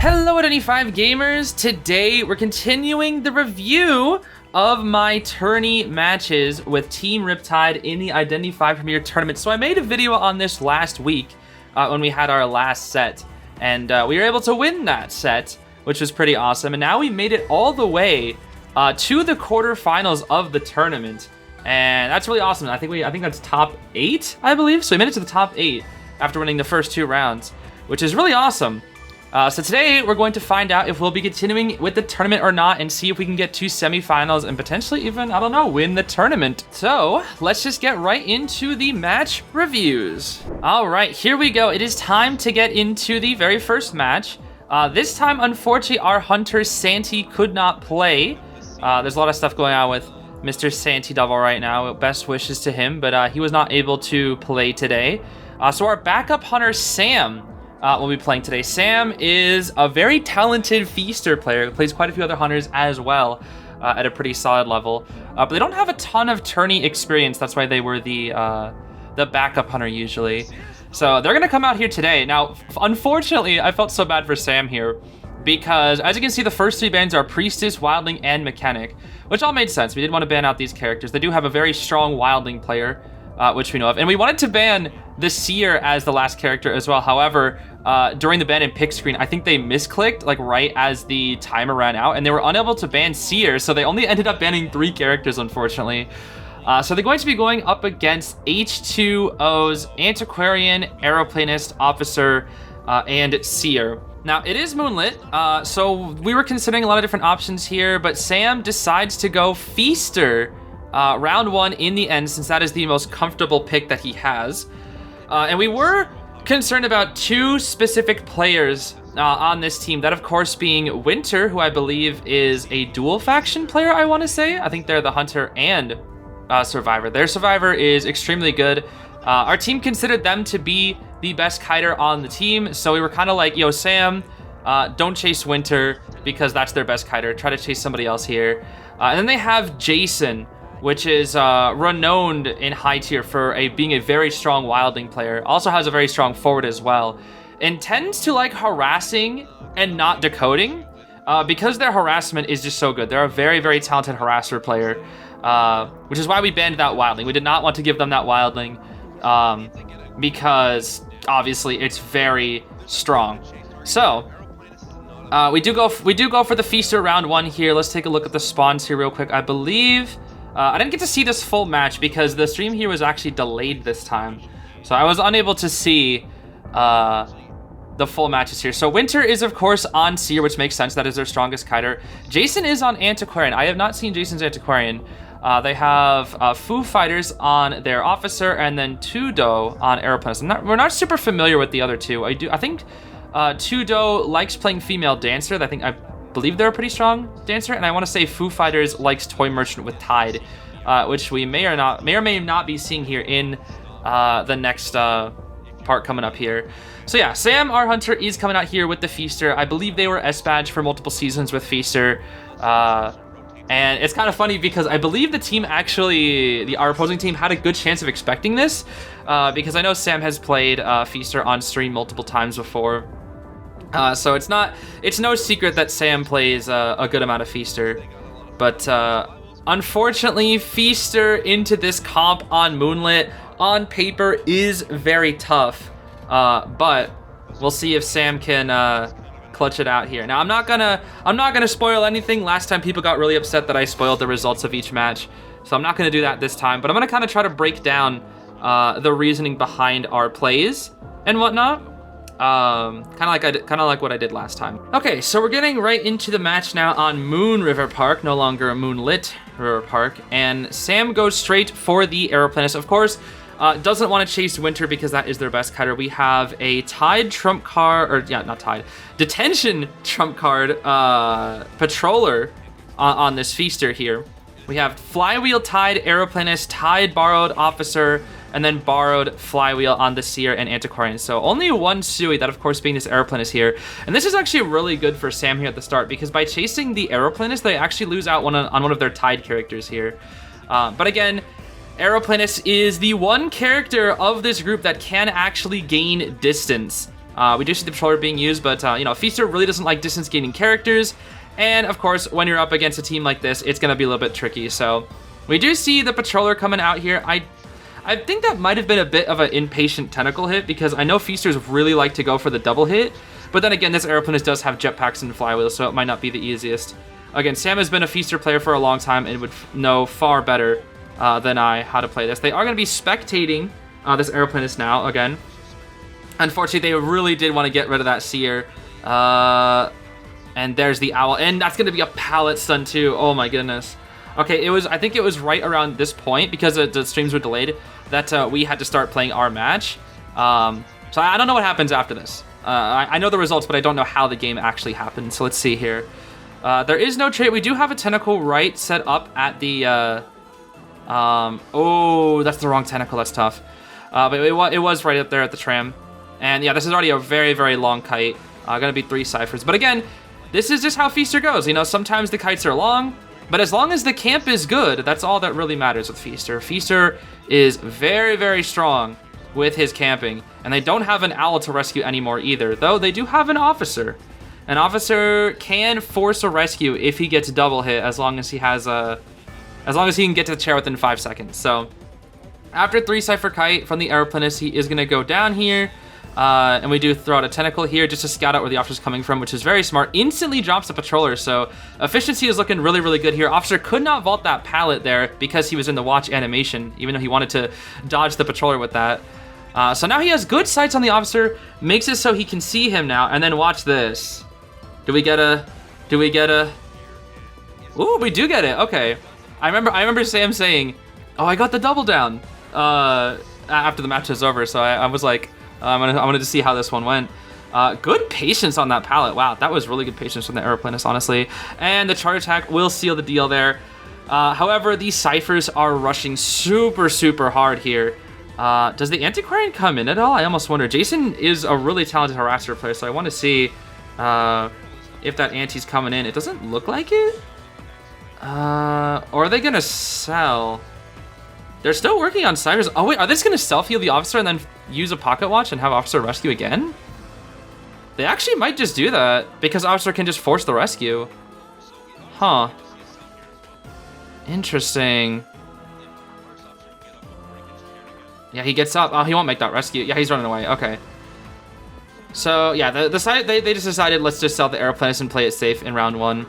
Hello Identity5 gamers! Today we're continuing the review of my tourney matches with Team RIPtide in the Identity5 Premier Tournament. So I made a video on this last week when we had our last set, and we were able to win that set, which was pretty awesome. And now we made it all the way to the quarterfinals of the tournament, and that's really awesome. I think that's top 8, I believe. So we made it to the top 8 after winning the first 2 rounds, which is really awesome. So today we're going to find out if we'll be continuing with the tournament or not, and see if we can get to semifinals and potentially even, I don't know, win the tournament. So let's just get right into the match reviews. All right, here we go. It is time to get into the very first match. This time, unfortunately, our hunter Santi could not play. There's a lot of stuff going on with Mr. Santi Devil right now. Best wishes to him, but he was not able to play today. So our backup hunter Sam will be playing today. Sam is a very talented feaster player, plays quite a few other hunters as well at a pretty solid level, but they don't have a ton of tourney experience. That's why they were the backup hunter usually. So they're gonna come out here today. Now, unfortunately, I felt so bad for Sam here because, as you can see, the first 3 bans are Priestess, Wildling, and Mechanic, which all made sense. We did want to ban out these characters. They do have a very strong Wildling player, which we know of. And we wanted to ban the Seer as the last character as well. However, during the ban and pick screen, I think they misclicked like right as the timer ran out, and they were unable to ban Seer, so they only ended up banning 3 characters, unfortunately. So they're going to be going up against H2O's Antiquarian, Aeroplanist, Officer, and Seer. Now, it is Moonlit, so we were considering a lot of different options here, but Sam decides to go Feaster round 1 in the end, since that is the most comfortable pick that he has. And we were concerned about 2 specific players on this team, that of course being Winter, who I believe is a dual faction player, I want to say. I think they're the Hunter and Survivor. Their Survivor is extremely good. Our team considered them to be the best kiter on the team, so we were kind of like, yo, Sam, don't chase Winter because that's their best kiter. Try to chase somebody else here. And then they have Jason, which is renowned in high tier for being a very strong Wildling player. Also has a very strong forward as well, and tends to like harassing and not decoding because their harassment is just so good. They're a very, very talented harasser player, which is why we banned that Wildling. We did not want to give them that Wildling because obviously it's very strong. So we do go for the Feaster round 1 here. Let's take a look at the spawns here real quick. I believe I didn't get to see this full match because the stream here was actually delayed this time, so I was unable to see the full matches here. So Winter is of course on Seer, which makes sense. That is their strongest kiter. Jason is on Antiquarian. I have not seen Jason's Antiquarian. They have Foo Fighters on their Officer, and then Tudo on Aeroplanist. We're not super familiar with the other 2. I think Tudo likes playing female dancer. I believe they're a pretty strong dancer, and I want to say Foo Fighters likes Toy Merchant with Tide, which we may or may not be seeing here in the next part coming up here. So yeah, Sam, our hunter, is coming out here with the Feaster. I believe they were S-Badge for multiple seasons with Feaster, and it's kind of funny because I believe the team actually, our opposing team, had a good chance of expecting this, because I know Sam has played Feaster on stream multiple times before. So it's no secret that Sam plays a good amount of Feaster, but unfortunately, Feaster into this comp on Moonlit on paper is very tough, but we'll see if Sam can clutch it out here. Now, I'm not gonna spoil anything. Last time people got really upset that I spoiled the results of each match, so I'm not gonna do that this time, but I'm gonna kind of try to break down the reasoning behind our plays and whatnot. Kind of like what I did last time. Okay, so we're getting right into the match now on Moon River Park, no longer Moonlit River Park, and Sam goes straight for the Aeroplanist. Of course, doesn't want to chase Winter because that is their best kiter. We have a Tide trump card, or yeah, not Tide, Detention trump card Patroller on this Feaster here. We have Flywheel Tide, Aeroplanist, Tide Borrowed Officer, and then Borrowed Flywheel on the Seer and Antiquarian. So only 1 Sui, that of course being this Aeroplanist here. And this is actually really good for Sam here at the start, because by chasing the Aeroplanist, they actually lose out on one of their Tide characters here. But again, Aeroplanist is the one character of this group that can actually gain distance We do see the Patroller being used, but, you know, Feaster really doesn't like distance gaining characters. And, of course, when you're up against a team like this, it's going to be a little bit tricky. So we do see the Patroller coming out here. I think that might have been a bit of an impatient tentacle hit, because I know Feasters really like to go for the double hit. But then again, this Aeroplanist does have jetpacks and flywheels, so it might not be the easiest. Again, Sam has been a Feaster player for a long time and would know far better than I how to play this. They are going to be spectating this Aeroplanist now, again. Unfortunately, they really did want to get rid of that Seer. And there's the Owl. And that's going to be a pallet stun, too. Oh, my goodness. Okay, I think it was right around this point, because the streams were delayed, that we had to start playing our match. So I don't know what happens after this. I know the results, but I don't know how the game actually happened. So let's see here. There is no trait. We do have a tentacle right set up at the... oh, that's the wrong tentacle. That's tough. But it was right up there at the tram. And yeah, this is already a very, very long kite. Gonna be 3 ciphers. But again, this is just how Feaster goes. You know, sometimes the kites are long, but as long as the camp is good, that's all that really matters with Feaster. Feaster is very, very strong with his camping, and they don't have an Owl to rescue anymore either, though they do have an Officer. An Officer can force a rescue if he gets double hit, as long as he has as long as he can get to the chair within 5 seconds. So after 3 cipher kite from the Aeroplanist, he is gonna go down here. And we do throw out a tentacle here just to scout out where the Officer's coming from, which is very smart. Instantly drops the Patroller, so efficiency is looking really, really good here. Officer could not vault that pallet there because he was in the watch animation, even though he wanted to dodge the Patroller with that. So now he has good sights on the Officer, makes it so he can see him now, and then watch this. Do we get a... Ooh, we do get it, okay. I remember Sam saying, oh, I got the double down, after the match was over, so I was like... I wanted to see how this one went. Good patience on that pallet. Wow, that was really good patience from the Aeroplanist, honestly. And the charge attack will seal the deal there. However, these ciphers are rushing super, super hard here. Does the Antiquarian come in at all? I almost wonder. Jason is a really talented harasser player, so I want to see if that Anti's coming in. It doesn't look like it. Or are they going to sell? They're still working on ciphers. Oh, wait, are they just going to self-heal the Officer and then use a pocket watch and have Officer rescue again? They actually might just do that because Officer can just force the rescue. Huh. Interesting. Yeah, he gets up. Oh, he won't make that rescue. Yeah, he's running away. Okay. So, yeah, the side they just decided, let's just sell the Aeroplanist and play it safe in round 1.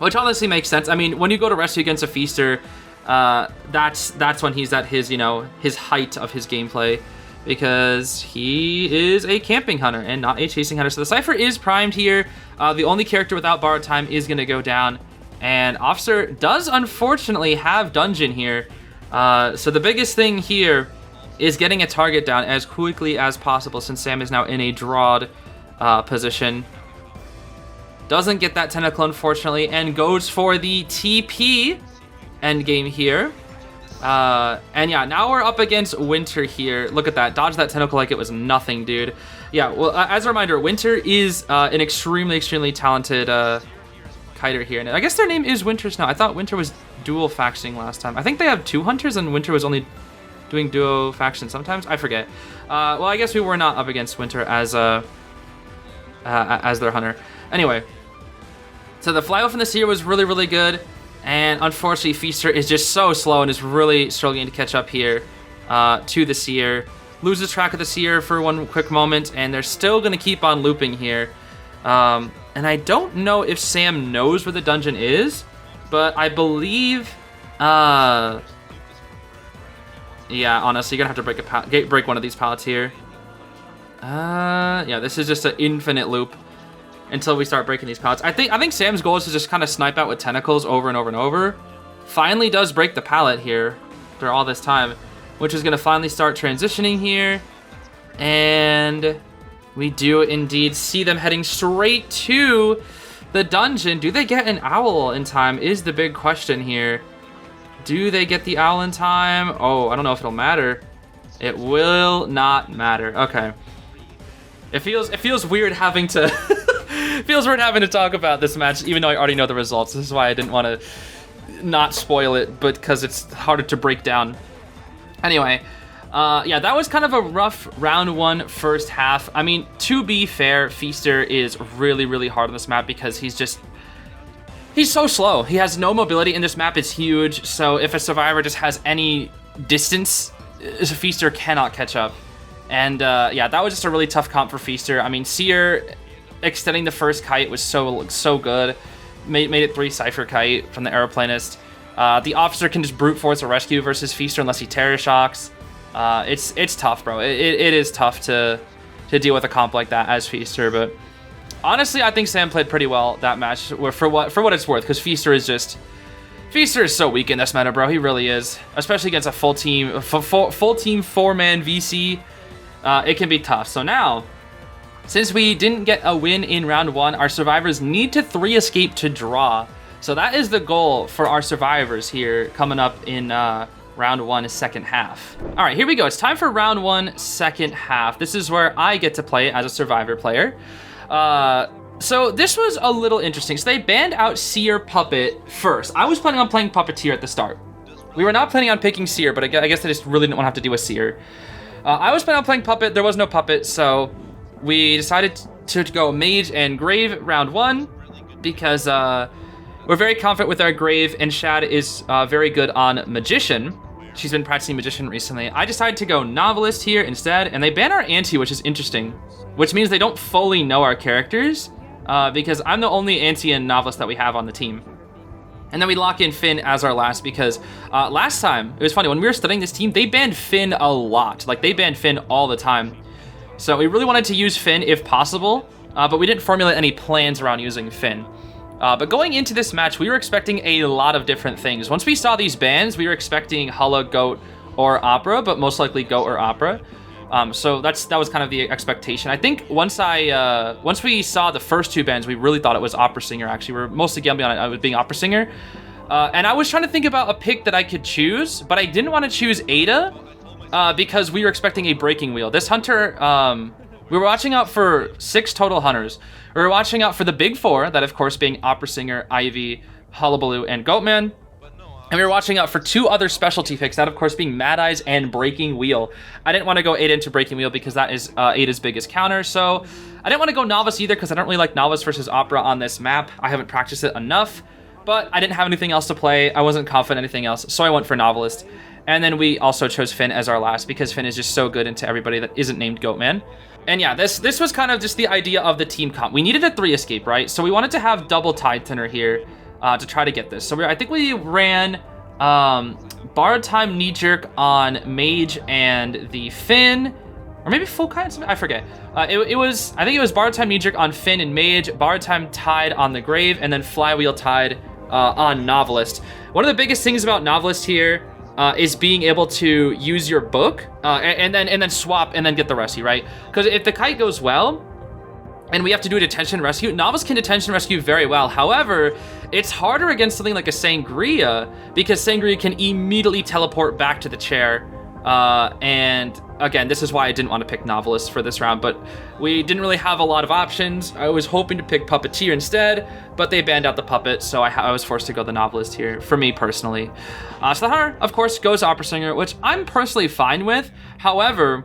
Which honestly makes sense. I mean, when you go to rescue against a Feaster... that's when he's at his, you know, his height of his gameplay, because he is a camping hunter and not a chasing hunter. So the Cypher is primed here. The only character without borrowed time is going to go down, and Officer does unfortunately have dungeon here. So the biggest thing here is getting a target down as quickly as possible, since Sam is now in a drawed position. Doesn't get that tentacle, unfortunately, and goes for the TP end game here. And yeah, now we're up against Winter here. Look at that. Dodge that tentacle like it was nothing, dude. Yeah, well, as a reminder, Winter is an extremely, extremely talented kiter here. And I guess their name is Winters now. I thought Winter was dual factioning last time. I think they have 2 hunters and Winter was only doing duo faction sometimes. I forget. Well, I guess we were not up against Winter as their hunter. Anyway, so the flyout from the Seer was really, really good. And unfortunately, Feaster is just so slow and is really struggling to catch up here to the Seer. Loses track of the Seer for one quick moment, and they're still going to keep on looping here. And I don't know if Sam knows where the dungeon is, but I believe... yeah, honestly, you're going to have to break one of these pallets here. Yeah, this is just an infinite loop until we start breaking these pallets. I think Sam's goal is to just kind of snipe out with tentacles over and over and over. Finally does break the pallet here after all this time, which is going to finally start transitioning here. And we do indeed see them heading straight to the dungeon. Do they get an owl in time is the big question here. Do they get the owl in time? Oh, I don't know if it'll matter. It will not matter. Okay. It feels weird having to... feels weird having to talk about this match, even though I already know the results. This is why I didn't want to not spoil it, but because it's harder to break down. Anyway, Yeah, that was kind of a rough round 1 first half. I mean, to be fair, Feaster is really, really hard on this map because he's so slow. He has no mobility, and this map is huge, so if a survivor just has any distance, a Feaster cannot catch up. And yeah, that was just a really tough comp for Feaster. I mean, Seer extending the first kite was so good. Made it 3 Cypher kite from the Aeroplanist. The Officer can just brute force a rescue versus Feaster unless he Terror Shocks. It's tough, bro. It is tough to deal with a comp like that as Feaster, but honestly, I think Sam played pretty well that match for what it's worth, because Feaster is so weak in this meta, bro. He really is, especially against a full team 4-man VC. It can be tough. So now, since we didn't get a win in round 1, our survivors need to 3 escape to draw. So that is the goal for our survivors here coming up in round 1 second half. All right, here we go. It's time for round 1 second half. This is where I get to play as a survivor player. So this was a little interesting. So they banned out Seer Puppet first. I was planning on playing Puppeteer at the start. We were not planning on picking Seer, but I guess I just really didn't want to have to deal with Seer. I was planning on playing Puppet. There was no Puppet, so we decided to go Mage and Grave round 1 because we're very confident with our Grave, and Shad is very good on Magician. She's been practicing Magician recently. I decided to go Novelist here instead, and they ban our Anti, which is interesting, which means they don't fully know our characters, because I'm the only Anti and Novelist that we have on the team. And then we lock in Finn as our last because last time, it was funny, when we were studying this team, they banned Finn a lot. Like, they banned Finn all the time. So we really wanted to use Finn if possible, but we didn't formulate any plans around using Finn. But going into this match, we were expecting a lot of different things. Once we saw these bans, we were expecting Hala, Goat, or Opera, but most likely Goat or Opera. So that was kind of the expectation. I think once we saw the first 2 bans, we really thought it was Opera Singer, actually. We were mostly gambling on it, I was being Opera Singer. And I was trying to think about a pick that I could choose, but I didn't want to choose Ada because we were expecting a Breaking Wheel. This Hunter, we were watching out for 6 total Hunters. We were watching out for the big 4, that of course being Opera Singer, Ivy, Hullabaloo, and Goatman. And we were watching out for 2 other specialty picks, that of course being Mad Eyes and Breaking Wheel. I didn't want to go Ada into Breaking Wheel because that is Ada's biggest counter, so I didn't want to go Novice either because I don't really like Novice versus Opera on this map. I haven't practiced it enough, but I didn't have anything else to play. I wasn't confident in anything else, so I went for Novelist. And then we also chose Finn as our last because Finn is just so good into everybody that isn't named Goatman. And yeah, this was kind of just the idea of the team comp. We needed a 3 escape, right? So we wanted to have double Tide Thinner here to try to get this. So I think we ran Borrowed Time Knee Jerk on Mage and the Finn, or maybe Full Kite, I forget. I think it was Borrowed Time Knee Jerk on Finn and Mage, Borrowed Time Tide on the Grave, and then Flywheel Tide on Novelist. One of the biggest things about Novelist here is being able to use your book and then swap and then get the rescue, right? Because if the kite goes well and we have to do a detention rescue, Novice can detention rescue very well. However, it's harder against something like a Sangria because Sangria can immediately teleport back to the chair. And again, this is why I didn't want to pick Novelist for this round, but we didn't really have a lot of options. I was hoping to pick Puppeteer instead, but they banned out the Puppet, so I was forced to go the Novelist here, for me personally. So the Hunter, of course, goes Opera Singer, which I'm personally fine with. However,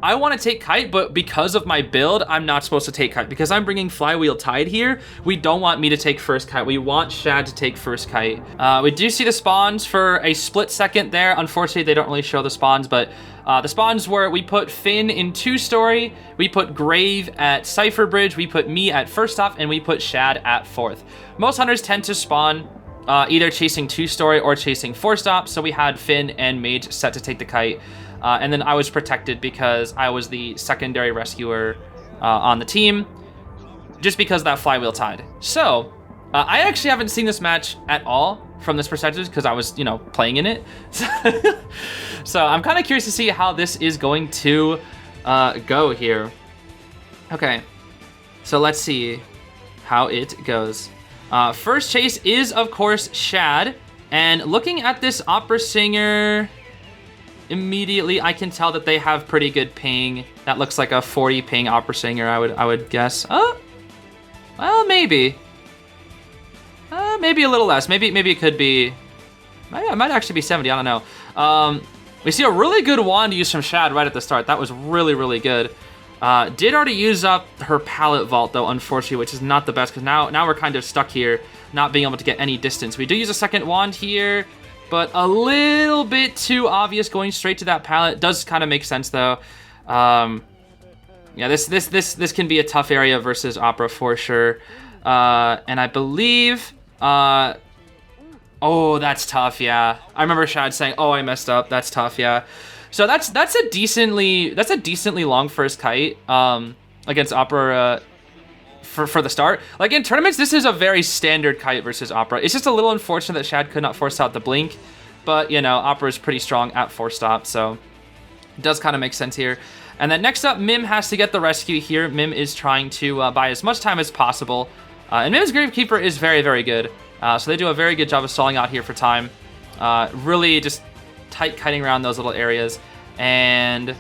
I want to take Kite, but because of my build, I'm not supposed to take Kite. Because I'm bringing Flywheel Tide here, we don't want me to take first Kite. We want Shad to take first Kite. We do see the spawns for a split second there. Unfortunately, they don't really show the spawns, but the spawns were, we put Finn in 2-story, we put Grave at Cypher Bridge, we put me at first off, and we put Shad at 4th. Most Hunters tend to spawn either chasing 2-story or chasing 4-stop, so we had Finn and Mage set to take the Kite. And then I was protected because I was the secondary rescuer on the team, just because of that Flywheel Tide. So, I actually haven't seen this match at all from this perspective because I was, playing in it. So I'm kind of curious to see how this is going to go here. Okay, so let's see how it goes. First chase is, of course, Shad. And looking at this Opera Singer, immediately I can tell that they have pretty good ping. That looks like a 40 ping Opera Singer, I would guess. Oh, well, maybe. Maybe a little less. Maybe it could be. It might actually be 70. I don't know. We see a really good wand use from Shad right at the start. That was really, really good. Did already use up her pallet vault, though, unfortunately, which is not the best, because now we're kind of stuck here, not being able to get any distance. We do use a second wand here, but a little bit too obvious going straight to that pallet. Does kind of make sense, though. Yeah, this can be a tough area versus Opera for sure. And I believe... oh, that's tough, yeah. I remember Shad saying, oh, I messed up. That's tough, yeah. So that's a decently long first kite against Opera for the start. Like in tournaments, this is a very standard kite versus Opera. It's just a little unfortunate that Shad could not force out the blink, but you know, Opera is pretty strong at 4-stop, so it does kind of make sense here. And then next up, Mim has to get the rescue here. Mim is trying to buy as much time as possible, and Mim's Gravekeeper is very, very good. So they do a very good job of stalling out here for time. Really just tight kiting around those little areas. And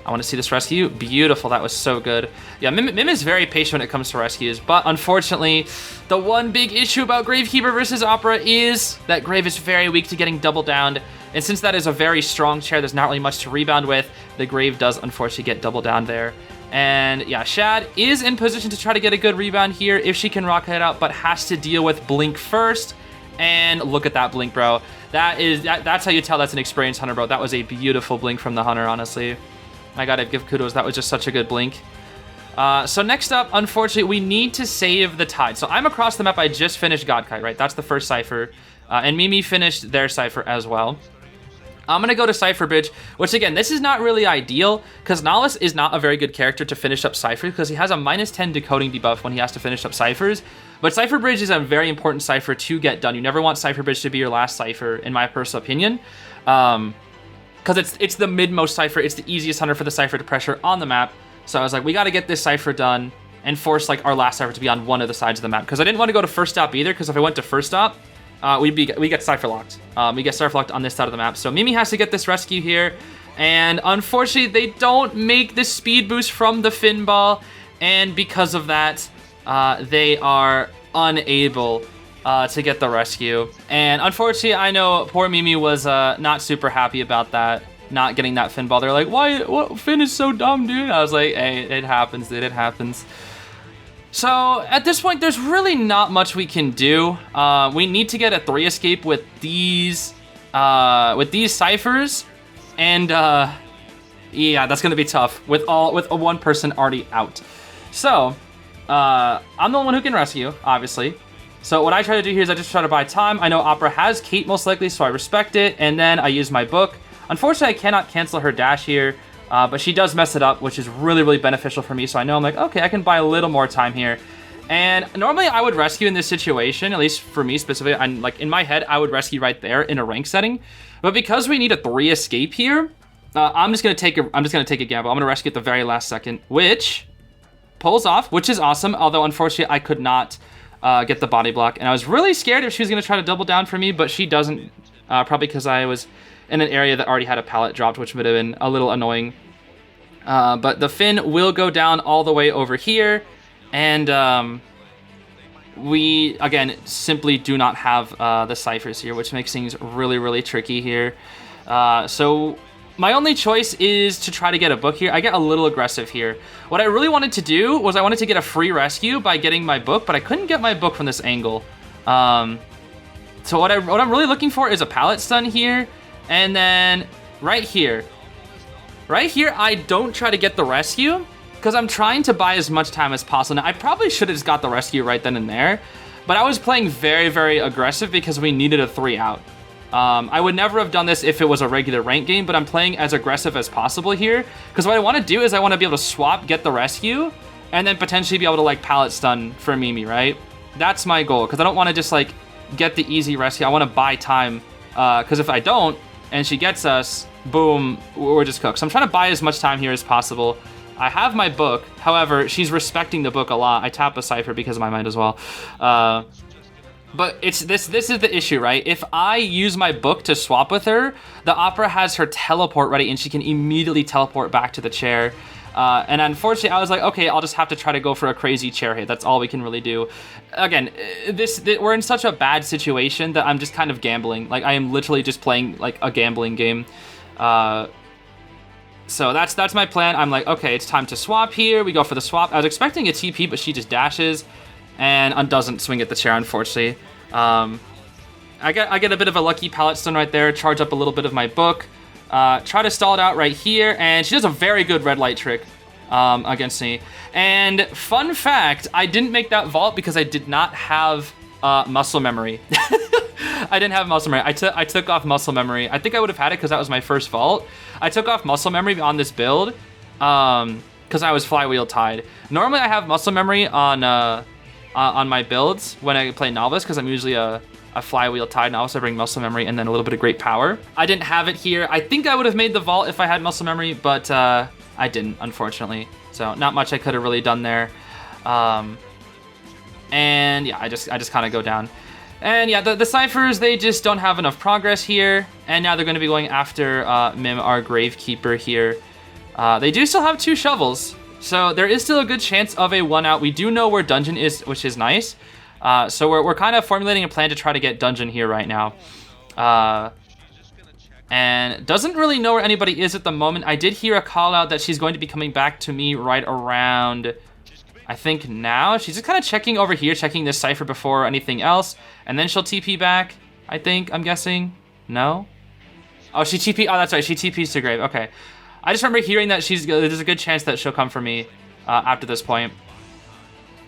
I want to see this rescue. Beautiful. That was so good. Yeah, Mim is very patient when it comes to rescues. But unfortunately, the one big issue about Gravekeeper versus Opera is that Grave is very weak to getting double downed. And since that is a very strong chair, there's not really much to rebound with. The Grave does unfortunately get double downed there. And yeah, Shad is in position to try to get a good rebound here if she can rocket it out, but has to deal with Blink first. And look at that Blink, bro. That's how you tell that's an experienced hunter, bro. That was a beautiful Blink from the hunter, honestly. I gotta give kudos. That was just such a good Blink. So next up, unfortunately, we need to save the tide. So I'm across the map. I just finished Godkite, right? That's the first Cypher. And Mimi finished their Cypher as well. I'm going to go to Cypher Bridge, which again, this is not really ideal because Nahlis is not a very good character to finish up Cyphers because he has a -10 decoding debuff when he has to finish up Cyphers. But Cypher Bridge is a very important Cypher to get done. You never want Cypher Bridge to be your last Cypher, in my personal opinion. Because it's the mid-most Cypher. It's the easiest hunter for the Cypher to pressure on the map. So I was like, we got to get this Cypher done and force like our last Cypher to be on one of the sides of the map. Because I didn't want to go to first stop either, because if I went to first stop, we get Cypher locked. We get Cypher locked on this side of the map. So Mimi has to get this rescue here. And unfortunately, they don't make the speed boost from the Fin Ball. And because of that, they are unable to get the rescue. And unfortunately, I know poor Mimi was not super happy about that, not getting that Fin Ball. They're like, why? What? Fin is so dumb, dude. I was like, hey, it happens, dude. It happens. So at this point, there's really not much we can do. We need to get a 3 escape with these ciphers, and yeah, that's gonna be tough with a one person already out. So I'm the one who can rescue, obviously. So what I try to do here is I just try to buy time. I know Opera has Kate most likely, so I respect it, and then I use my book. Unfortunately, I cannot cancel her dash here. But she does mess it up, which is really, really beneficial for me. So I know I'm like, okay, I can buy a little more time here. And normally I would rescue in this situation, at least for me specifically. I'm like, in my head, I would rescue right there in a rank setting. But because we need a 3 escape here, I'm just gonna take a gamble. I'm gonna rescue at the very last second, which pulls off, which is awesome. Although unfortunately, I could not get the body block, and I was really scared if she was gonna try to double down for me, but she doesn't. Probably because I was in an area that already had a pallet dropped, which would have been a little annoying. But the Fin will go down all the way over here, and we, again, simply do not have the ciphers here, which makes things really, really tricky here. So my only choice is to try to get a book here. I get a little aggressive here. What I really wanted to do was I wanted to get a free rescue by getting my book, but I couldn't get my book from this angle. So what I'm really looking for is a pallet stun here. And then right here, I don't try to get the rescue because I'm trying to buy as much time as possible. Now, I probably should have just got the rescue right then and there, but I was playing very, very aggressive because we needed a 3 out. I would never have done this if it was a regular rank game, but I'm playing as aggressive as possible here because what I want to do is I want to be able to swap, get the rescue, and then potentially be able to like pallet stun for Mimi, right? That's my goal because I don't want to just like get the easy rescue. I want to buy time because if I don't, and she gets us, boom, we're just cooked. So I'm trying to buy as much time here as possible. I have my book. However, she's respecting the book a lot. I tap a cipher because of my mind as well. But it's this is the issue, right? If I use my book to swap with her, the Opera has her teleport ready and she can immediately teleport back to the chair. And unfortunately, I was like, okay, I'll just have to try to go for a crazy chair hit. That's all we can really do. Again, we're in such a bad situation that I'm just kind of gambling. Like, I am literally just playing, like, a gambling game. So that's my plan. I'm like, okay, it's time to swap here. We go for the swap. I was expecting a TP, but she just dashes and doesn't swing at the chair, unfortunately. I get a bit of a lucky pallet stun right there, charge up a little bit of my book, try to stall it out right here, and she does a very good red light trick against me. And fun fact, I didn't make that vault because I did not have muscle memory. I didn't have muscle memory. I took off muscle memory. I think I would have had it because that was my first vault. I took off muscle memory on this build because I was flywheel tied. Normally I have muscle memory on my builds when I play novice because I'm usually a flywheel tied novice. I bring muscle memory and then a little bit of great power. I didn't have it here. I think I would have made the vault if I had muscle memory, but I didn't, unfortunately. So not much I could have really done there. And yeah, I just kind of go down. And yeah, the Cyphers, they just don't have enough progress here. And now they're going to be going after Mim, our Gravekeeper here. They do still have 2 shovels. So there is still a good chance of a 1-out. We do know where Dungeon is, which is nice. So we're kind of formulating a plan to try to get Dungeon here right now. And doesn't really know where anybody is at the moment. I did hear a call out that she's going to be coming back to me right around, I think now. She's just kind of checking over here, checking this Cypher before anything else. And then she'll TP back, I think, I'm guessing. No? Oh, she TP, oh, that's right, she TPs to Grave, okay. I just remember hearing that there's a good chance that she'll come for me after this point.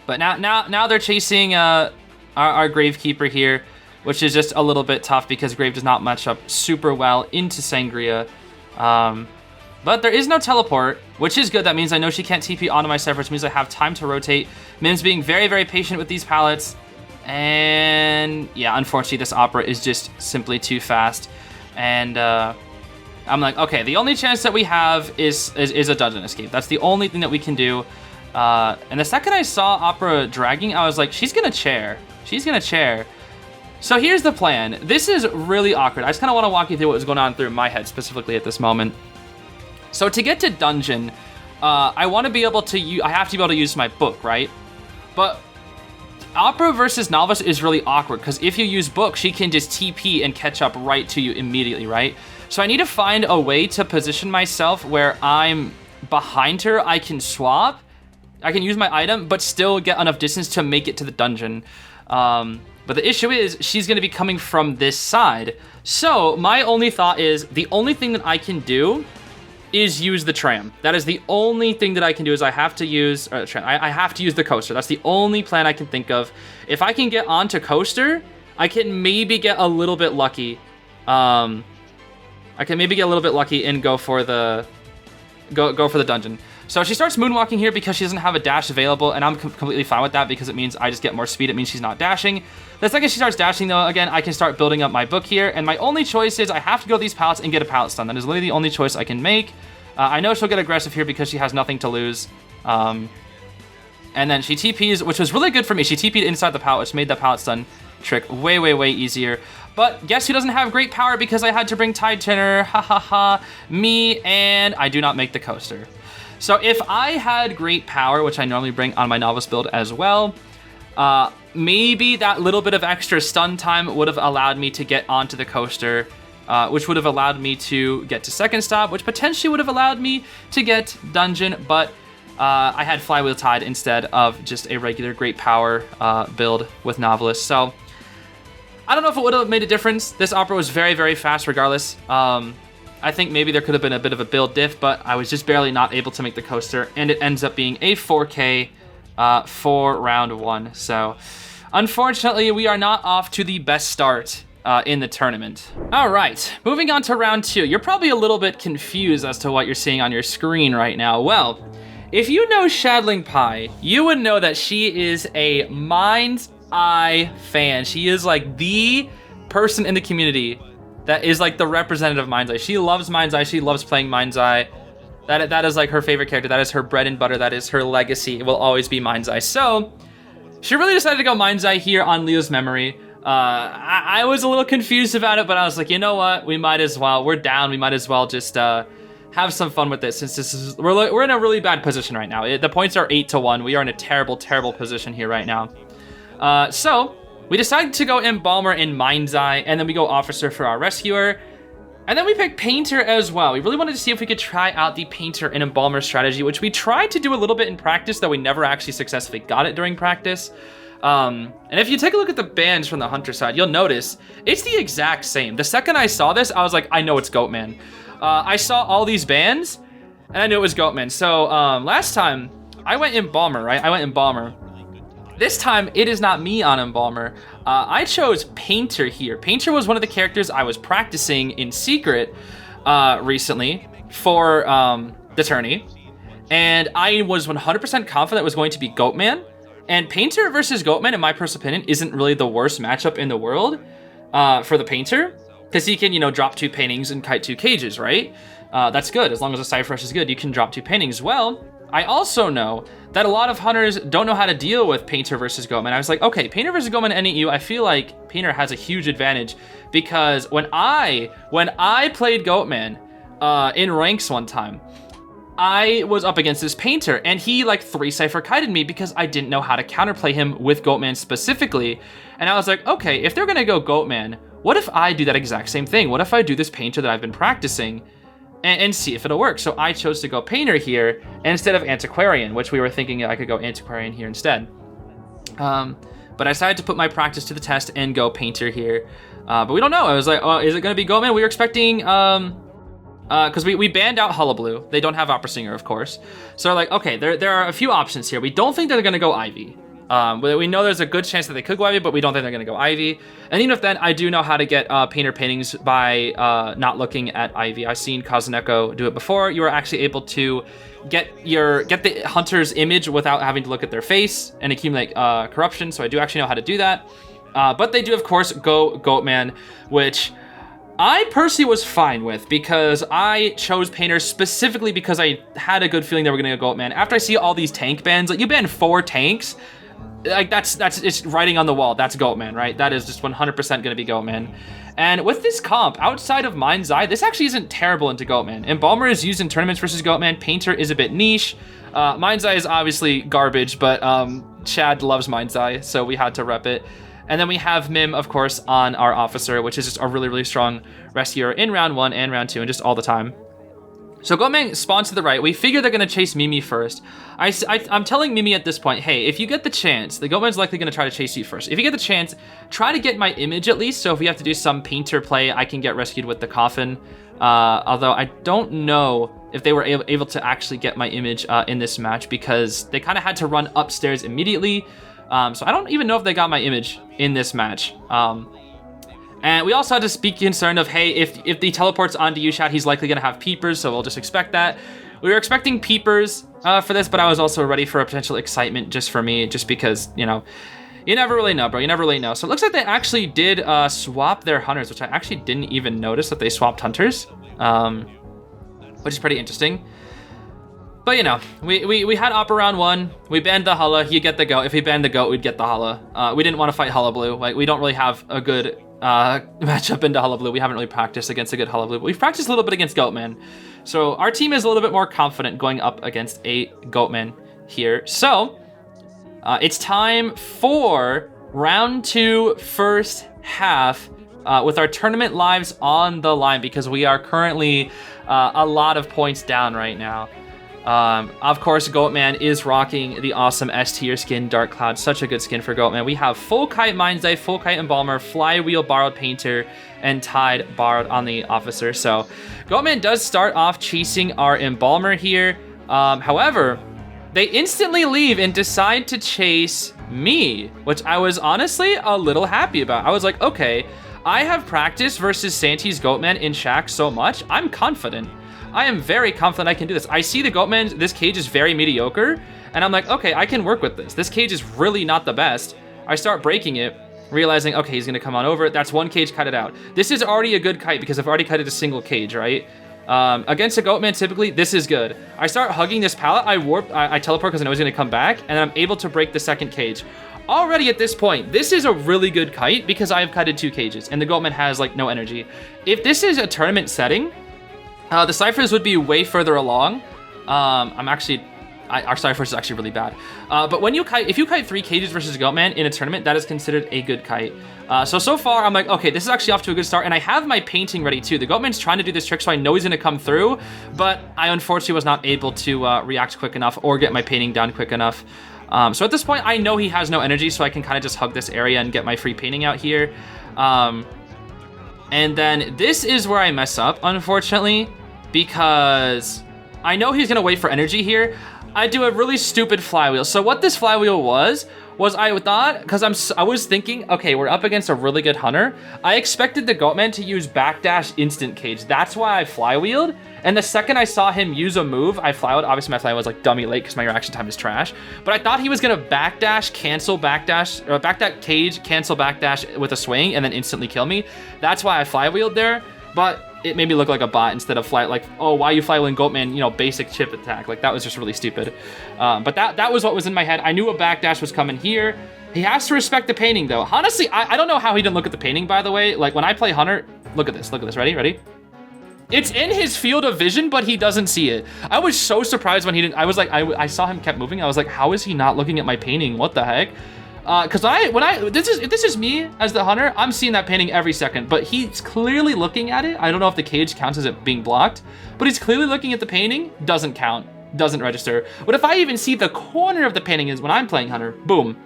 But now they're chasing our Gravekeeper here, which is just a little bit tough because Grave does not match up super well into Sangria. But there is no teleport, which is good. That means I know she can't TP onto my Cypher, which means I have time to rotate. Mim's being very, very patient with these pallets. And yeah, unfortunately, this Opera is just simply too fast. And I'm like, okay, the only chance that we have is a dungeon escape. That's the only thing that we can do. And the second I saw Opera dragging, I was like, she's gonna chair. She's gonna chair. So here's the plan. This is really awkward. I just kind of want to walk you through what was going on through my head specifically at this moment. So to get to dungeon, I want to be able to I have to be able to use my book, right? But Opera versus Novice is really awkward because if you use book, she can just TP and catch up right to you immediately, right? So I need to find a way to position myself where I'm behind her. I can swap, I can use my item, but still get enough distance to make it to the dungeon. But the issue is she's going to be coming from this side. So my only thought is the only thing that I can do is use the tram. That is the only thing that I can do is I have to use the coaster. That's the only plan I can think of. If I can get onto coaster, I can maybe get a little bit lucky. I can maybe get a little bit lucky and go for the dungeon. So she starts moonwalking here because she doesn't have a dash available, and I'm completely fine with that because it means I just get more speed. It means she's not dashing. The second she starts dashing, though, again, I can start building up my book here, and my only choice is I have to go these pallets and get a pallet stun. That is literally the only choice I can make. I know she'll get aggressive here because she has nothing to lose. And then she TPs, which was really good for me. She TP'd inside the pallet, which made the pallet stun trick way, way, way easier. But guess who doesn't have great power because I had to bring Tide Tenor? Ha ha ha. Me, and I do not make the coaster. So if I had great power, which I normally bring on my novice build as well, maybe that little bit of extra stun time would have allowed me to get onto the coaster, which would have allowed me to get to second stop, which potentially would have allowed me to get dungeon, but I had flywheel tied instead of just a regular great power build with novelist. So I don't know if it would have made a difference. This Opera was very, very fast regardless. I think maybe there could have been a bit of a build diff, but I was just barely not able to make the coaster, and it ends up being a 4K for round 1. So unfortunately, we are not off to the best start in the tournament. All right, moving on to round 2. You're probably a little bit confused as to what you're seeing on your screen right now. Well, if you know Shadling Pie, you would know that she is a Mind's Eye fan. She is like the person in the community that is like the representative of Mind's Eye. She loves Mind's Eye. She loves playing Mind's Eye. That is like her favorite character. That is her bread and butter. That is her legacy. It will always be Mind's Eye. So she really decided to go Mind's Eye here on Leo's memory. I was a little confused about it, but I was like, you know what? We might as well. We're down. We might as well just have some fun with this, since this is we're in a really bad position right now. The points are 8-1. We are in a terrible, terrible position here right now. So we decided to go Embalmer in Mind's Eye, and then we go Officer for our Rescuer. And then we picked Painter as well. We really wanted to see if we could try out the Painter and Embalmer strategy, which we tried to do a little bit in practice, though we never actually successfully got it during practice. And if you take a look at the bands from the Hunter side, you'll notice it's the exact same. The second I saw this, I was like, I know it's Goatman. I saw all these bands, and I knew it was Goatman. So last time, I went Embalmer, right? I went Embalmer. This time, it is not me on Embalmer. I chose Painter here. Painter was one of the characters I was practicing in secret recently for the tourney. And I was 100% confident it was going to be Goatman. And Painter versus Goatman, in my personal opinion, isn't really the worst matchup in the world for the Painter. Because he can, you know, drop 2 paintings and kite 2 cages, right? That's good. As long as the Cypher Rush is good, you can drop 2 paintings. Well, I also know that a lot of hunters don't know how to deal with Painter versus Goatman. I was like, okay, Painter versus Goatman NEU, I feel like Painter has a huge advantage because when I played Goatman in ranks one time, I was up against this Painter and he like 3 Cypher kited me because I didn't know how to counterplay him with Goatman specifically. And I was like, okay, if they're gonna go Goatman, what if I do that exact same thing? What if I do this Painter that I've been practicing and see if it'll work? So I chose to go Painter here instead of Antiquarian, which we were thinking I could go Antiquarian here instead. But I decided to put my practice to the test and go Painter here. But we don't know. I was like, oh, is it going to be Goatman? We were expecting, because we banned out Hullabaloo. They don't have Opera Singer, of course. So we're like, okay, there are a few options here. We don't think they're going to go Ivy. We know there's a good chance that they could go Ivy, but we don't think they're going to go Ivy. And even if then, I do know how to get Painter paintings by not looking at Ivy. I've seen Kazuneko do it before. You are actually able to get the hunter's image without having to look at their face and accumulate corruption. So I do actually know how to do that. But they do, of course, go Goatman, which I personally was fine with because I chose Painter specifically because I had a good feeling they were going to go Goatman. After I see all these tank bans, like you ban 4 tanks, like that's it's writing on the wall. That's Goatman, right? That is just 100% going to be Goatman. And with this comp, outside of Mind's Eye, this actually isn't terrible into Goatman. Embalmer is used in tournaments versus Goatman. Painter is a bit niche. Mind's Eye is obviously garbage, but Chad loves Mind's Eye, so we had to rep it. And then we have Mim, of course, on our Officer, which is just a really, really strong rescuer in round 1 and round 2 and just all the time. So Goatman spawns to the right. We figure they're going to chase Mimi first. I'm telling Mimi at this point, hey, if you get the chance, the Goatman's likely going to try to chase you first. If you get the chance, try to get my image at least. So if we have to do some Painter play, I can get rescued with the coffin. Although I don't know if they were able to actually get my image in this match because they kind of had to run upstairs immediately. So I don't even know if they got my image in this match. And we also had to be concerned of, hey, if the teleports onto Yushat, he's likely going to have peepers, so we'll just expect that. We were expecting peepers for this, but I was also ready for a potential excitement just for me, just because, you know, you never really know, bro. You never really know. So it looks like they actually did swap their hunters, which I actually didn't even notice that they swapped hunters, which is pretty interesting. But, you know, we had Opera round 1. We banned the Hulla. You get the goat. If we banned the goat, we'd get the Hulla. We didn't want to fight Hullabaloo. Like, we don't really have a good matchup into Hullabaloo. We haven't really practiced against a good Hullabaloo, but we've practiced a little bit against Goatman. So our team is a little bit more confident going up against a Goatman here. So it's time for round 2, first half, with our tournament lives on the line because we are currently a lot of points down right now. Of course, Goatman is rocking the awesome S tier skin, Dark Cloud. Such a good skin for Goatman. We have full kite Mind's Eye, full kite Embalmer, Flywheel borrowed Painter, and Tide borrowed on the Officer. So Goatman does start off chasing our Embalmer here. However, they instantly leave and decide to chase me, which I was honestly a little happy about. I was like, okay, I have practiced versus Santi's Goatman in Shack so much. I'm confident. I am very confident I can do this. I see the Goatman, this cage is very mediocre, and I'm like, okay, I can work with this. This cage is really not the best. I start breaking it, realizing, okay, he's gonna come on over. That's 1 cage kited out. This is already a good kite because I've already kited a single cage, right? Against a Goatman, typically, this is good. I start hugging this pallet, I teleport because I know he's gonna come back, and I'm able to break the 2nd cage. Already at this point, this is a really good kite because I have kited 2 cages, and the Goatman has, like, no energy. If this is a tournament setting, the Cyphers would be way further along. I'm our Cypher is actually really bad. But when you kite, if you kite 3 cages versus Goatman in a tournament, that is considered a good kite. So far, I'm like, okay, this is actually off to a good start, and I have my painting ready too. The Goatman's trying to do this trick, so I know he's gonna come through, but I unfortunately was not able to react quick enough or get my painting down quick enough. So at this point, I know he has no energy, so I can kind of just hug this area and get my free painting out here. And then this is where I mess up, unfortunately, because I know he's gonna wait for energy here. I do a really stupid flywheel. So what this flywheel was I thought, because I was thinking, okay, we're up against a really good hunter. I expected the Goatman to use backdash instant cage. That's why I flywheeled. And the second I saw him use a move, I flywheeled. Obviously, my flywheel was like dummy late because my reaction time is trash. But I thought he was gonna backdash, cancel backdash, or backdash cage, cancel backdash with a swing, and then instantly kill me. That's why I flywheeled there. But it made me look like a bot instead of like, oh, why are you flywheeling Goatman, you know, basic chip attack. Like, that was just really stupid. But that was what was in my head. I knew a backdash was coming here. He has to respect the painting, though. Honestly, I don't know how he didn't look at the painting, by the way. Like, when I play Hunter, look at this, ready? It's in his field of vision, but he doesn't see it. I was so surprised when he didn't. I was like, I saw him kept moving. I was like, how is he not looking at my painting? What the heck? Because if this is me as the hunter, I'm seeing that painting every second, but he's clearly looking at it. I don't know if the cage counts as it being blocked, but he's clearly looking at the painting. Doesn't count, doesn't register. But if I even see the corner of the painting is when I'm playing hunter, boom,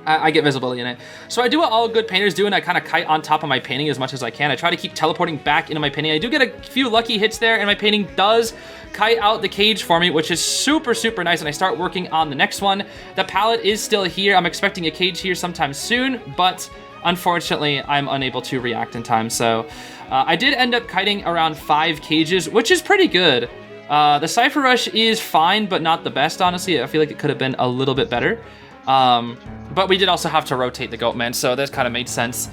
I get visibility in it. So I do what all good painters do, and I kind of kite on top of my painting as much as I can. I try to keep teleporting back into my painting. I do get a few lucky hits there, and my painting does kite out the cage for me, which is super, super nice, and I start working on the next one. The pallet is still here. I'm expecting a cage here sometime soon, but unfortunately, I'm unable to react in time. So I did end up kiting around 5 cages, which is pretty good. The Cypher Rush is fine, but not the best, honestly. I feel like it could have been a little bit better. But we did also have to rotate the Goatman, so that kind of made sense.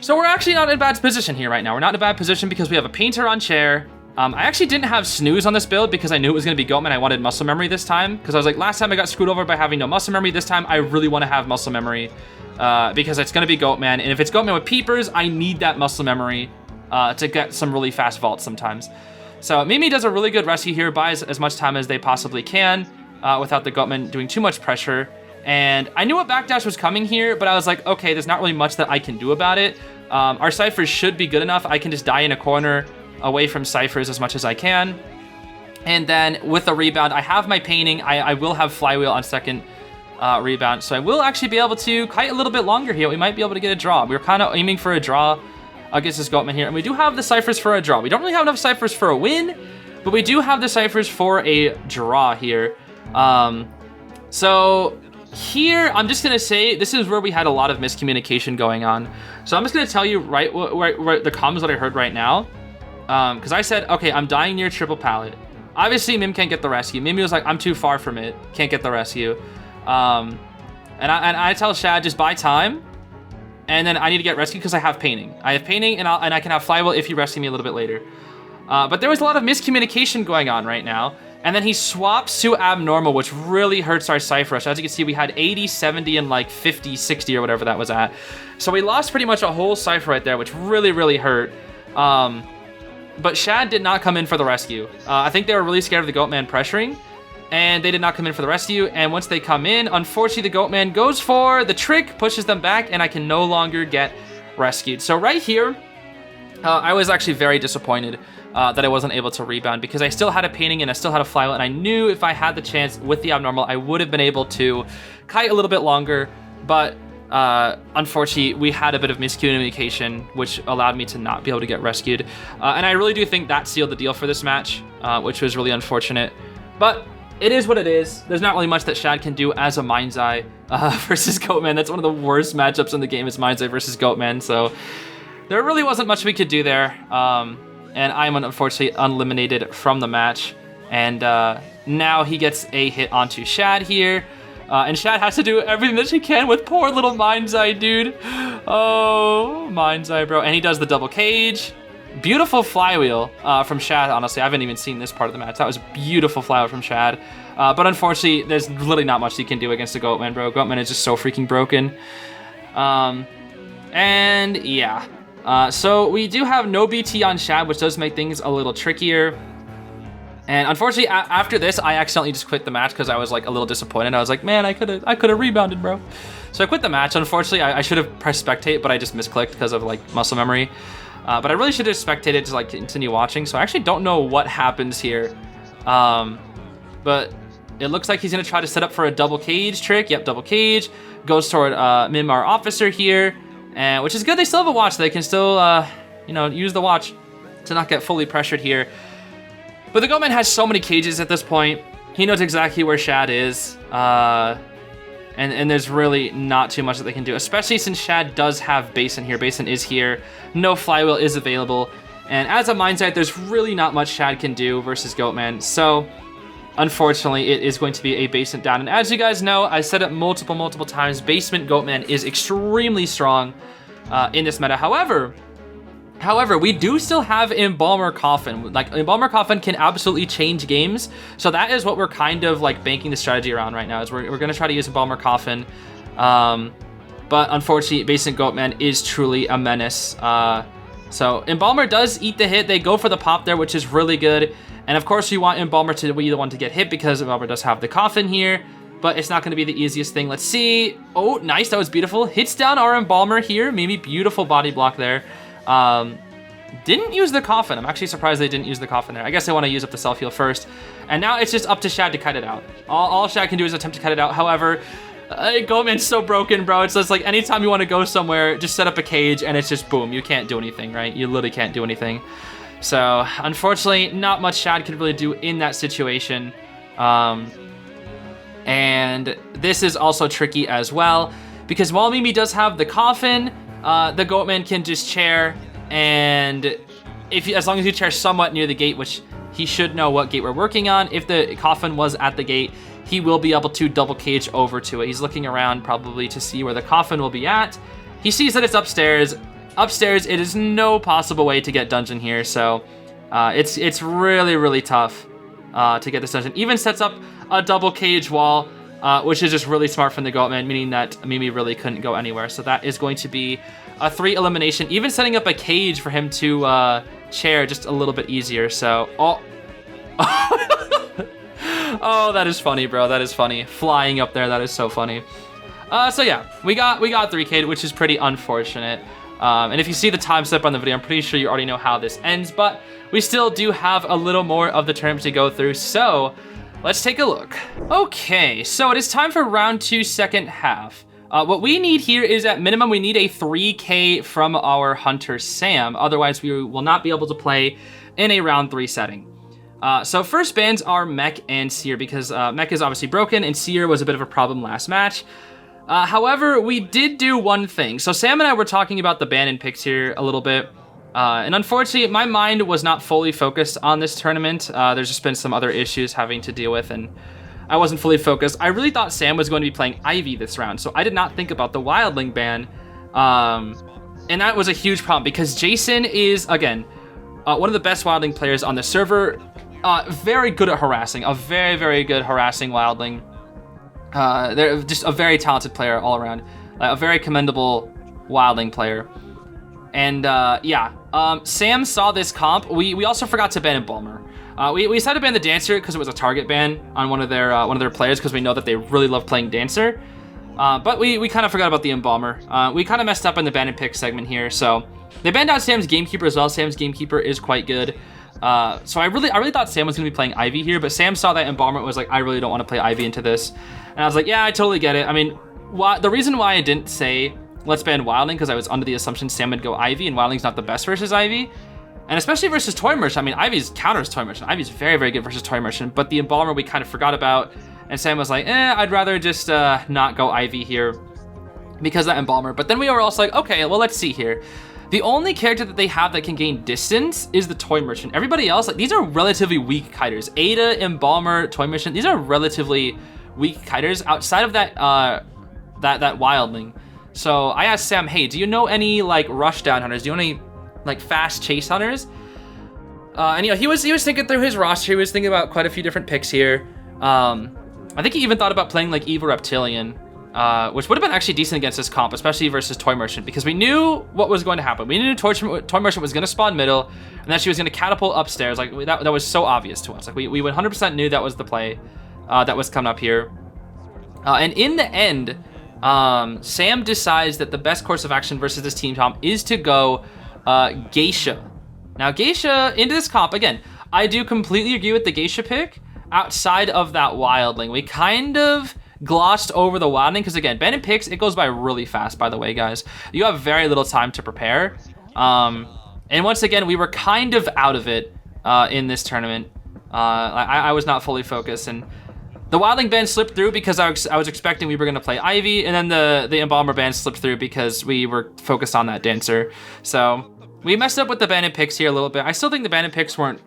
So we're actually not in a bad position here right now. We're not in a bad position because we have a painter on chair. I actually didn't have snooze on this build because I knew it was going to be Goatman. I wanted muscle memory this time because I was like, last time I got screwed over by having no muscle memory. This time I really want to have muscle memory because it's going to be Goatman. And if it's Goatman with peepers, I need that muscle memory to get some really fast vaults sometimes. So Mimi does a really good rescue here, buys as much time as they possibly can without the Goatman doing too much pressure. And I knew a backdash was coming here, but I was like, okay, there's not really much that I can do about it. Our Cyphers should be good enough. I can just die in a corner away from Cyphers as much as I can. And then with the rebound, I have my painting. I will have flywheel on second rebound. So I will actually be able to kite a little bit longer here. We might be able to get a draw. We were kind of aiming for a draw against this Goatman here. And we do have the Cyphers for a draw. We don't really have enough Cyphers for a win, but we do have the Cyphers for a draw here. So here, I'm just gonna say, this is where we had a lot of miscommunication going on. So I'm just gonna tell you right the comms that I heard right now. Because I said, okay, I'm dying near triple pallet. Obviously, Mim can't get the rescue. Mimi was like, I'm too far from it. Can't get the rescue. And I tell Shad, just buy time. And then I need to get rescued because I have painting. I have painting, and I can have flywheel if you rescue me a little bit later. But there was a lot of miscommunication going on right now. And then he swaps to abnormal, which really hurts our Cypher Rush. As you can see, we had 80, 70, and like 50, 60 or whatever that was at. So we lost pretty much a whole Cypher right there, which really, really hurt. But Shad did not come in for the rescue. I think they were really scared of the Goatman pressuring, and they did not come in for the rescue. And once they come in, unfortunately, the Goatman goes for the trick, pushes them back, and I can no longer get rescued. So right here, I was actually very disappointed that I wasn't able to rebound because I still had a painting and I still had a flywheel, and I knew if I had the chance with the abnormal, I would have been able to kite a little bit longer, but unfortunately, we had a bit of miscommunication, which allowed me to not be able to get rescued. And I really do think that sealed the deal for this match, which was really unfortunate. But it is what it is. There's not really much that Shad can do as a Mind's Eye versus Goatman. That's one of the worst matchups in the game is Mind's Eye versus Goatman. So there really wasn't much we could do there. And I'm unfortunately uneliminated from the match. And now he gets a hit onto Shad here. And Shad has to do everything that she can with poor little Mind's Eye, dude. Oh, Mind's Eye, bro. And he does the double cage. Beautiful flywheel from Shad, honestly. I haven't even seen this part of the match. That was a beautiful flywheel from Shad. But unfortunately, there's really not much he can do against the Goatman, bro. Goatman is just so freaking broken. And yeah. So we do have no BT on Shad, which does make things a little trickier. And unfortunately, after this, I accidentally just quit the match because I was like a little disappointed. I was like, man, I could have rebounded, bro. So I quit the match. Unfortunately, I should have pressed spectate, but I just misclicked because of like muscle memory. But I really should have spectated to like continue watching. So I actually don't know what happens here. But it looks like he's gonna try to set up for a double cage trick. Yep, double cage. Goes toward Mim, our officer here, and which is good. They still have a watch. They can still, you know, use the watch to not get fully pressured here. But the Goatman has so many cages at this point. He knows exactly where Shad is. And there's really not too much that they can do, especially since Shad does have Basin here. Basin is here. No Flywheel is available. And as a Mindsight, there's really not much Shad can do versus Goatman. So, unfortunately, it is going to be a Basement down. And as you guys know, I said it multiple times, Basement Goatman is extremely strong in this meta. However, we do still have Embalmer Coffin. Like, Embalmer Coffin can absolutely change games. So that is what we're kind of like banking the strategy around right now, is we're going to try to use Embalmer Coffin. But unfortunately, Basement Goatman is truly a menace. So Embalmer does eat the hit. They go for the pop there, which is really good. And of course, you want Embalmer to be the one to get hit because Embalmer does have the Coffin here. But it's not going to be the easiest thing. Let's see. Oh, nice. That was beautiful. Hits down our Embalmer here. Maybe beautiful body block there. Didn't use the Coffin. I'm actually surprised they didn't use the Coffin there. I guess they want to use up the self-heal first. And now it's just up to Shad to cut it out. All Shad can do is attempt to cut it out. However, Goatman's so broken, bro. It's just like anytime you want to go somewhere, just set up a cage and it's just boom. You can't do anything, right? You literally can't do anything. So, unfortunately, not much Shad could really do in that situation. And this is also tricky as well, because while Mimi does have the Coffin, the Goatman can just chair, and as long as you chair somewhat near the gate, which he should know what gate we're working on, if the Coffin was at the gate, he will be able to double cage over to it. He's looking around probably to see where the Coffin will be at. He sees that it's upstairs. Upstairs, it is no possible way to get dungeon here, so it's really tough to get this dungeon. Even sets up a double cage wall, which is just really smart from the Goatman, meaning that Mimi really couldn't go anywhere. So that is going to be a 3 elimination. Even setting up a cage for him to chair just a little bit easier. So, oh, oh, that is funny, bro. That is funny. Flying up there, that is so funny. So yeah, we got 3K'd, which is pretty unfortunate. And if you see the time step on the video, I'm pretty sure you already know how this ends, but we still do have a little more of the tournament to go through. So let's take a look. Okay, so it is time for round 2, second half. What we need here is, at minimum, we need a 3K from our Hunter Sam. Otherwise, we will not be able to play in a round 3 setting. So first bans are Mech and Seer, because Mech is obviously broken and Seer was a bit of a problem last match. However, we did do one thing. So Sam and I were talking about the ban and picks here a little bit. And unfortunately, my mind was not fully focused on this tournament. There's just been some other issues having to deal with, and I wasn't fully focused. I really thought Sam was going to be playing Ivy this round, so I did not think about the Wildling ban. And that was a huge problem, because Jason is, again, one of the best Wildling players on the server. Very good at harassing. A very good harassing Wildling. They're just a very talented player all around. A very commendable Wildling player. And yeah, Sam saw this comp. We also forgot to ban Embalmer. We decided to ban the Dancer because it was a target ban on one of their players, because we know that they really love playing Dancer. But we kind of forgot about the Embalmer. We kind of messed up in the ban and pick segment here. So they banned out Sam's Gamekeeper as well. Sam's Gamekeeper is quite good. So I really thought Sam was going to be playing Ivy here, but Sam saw that Embalmer was like, I really don't want to play Ivy into this. And I was like, yeah, I totally get it. I mean, the reason why I didn't say let's ban Wildling, because I was under the assumption Sam would go Ivy, and Wildling's not the best versus Ivy. And especially versus Toy Merchant. I mean, Ivy's counters Toy Merchant. Ivy's very good versus Toy Merchant, but the Embalmer we kind of forgot about. And Sam was like, I'd rather just not go Ivy here because of that Embalmer. But then we were also like, okay, well, let's see here. The only character that they have that can gain distance is the Toy Merchant. Everybody else, like, these are relatively weak kiters. Ada, Embalmer, Toy Merchant, these are relatively weak kiters outside of that that Wildling. So I asked Sam, hey, do you know any like rush down hunters? Do you know any like fast chase hunters? And you know, he was thinking through his roster. He was thinking about quite a few different picks here. I think he even thought about playing like Evil Reptilian. which would have been actually decent against this comp, especially versus Toy Merchant, because we knew what was going to happen. We knew Toy Merchant was going to spawn middle, and that she was going to catapult upstairs. Like, that was so obvious to us. Like, we 100% knew that was the play that was coming up here. And in the end, Sam decides that the best course of action versus this team comp is to go Geisha. Now, Geisha, into this comp, again, I do completely agree with the Geisha pick. Outside of that Wildling, we kind of glossed over the Wildling, because again, Bandit picks, it goes by really fast, by the way, guys. You have very little time to prepare. And once again, we were kind of out of it in this tournament. I was not fully focused, and the Wildling ban slipped through because I was expecting we were going to play Ivy, and then the Embalmer ban slipped through because we were focused on that Dancer. So we messed up with the Bandit picks here a little bit. I still think the Bandit picks weren't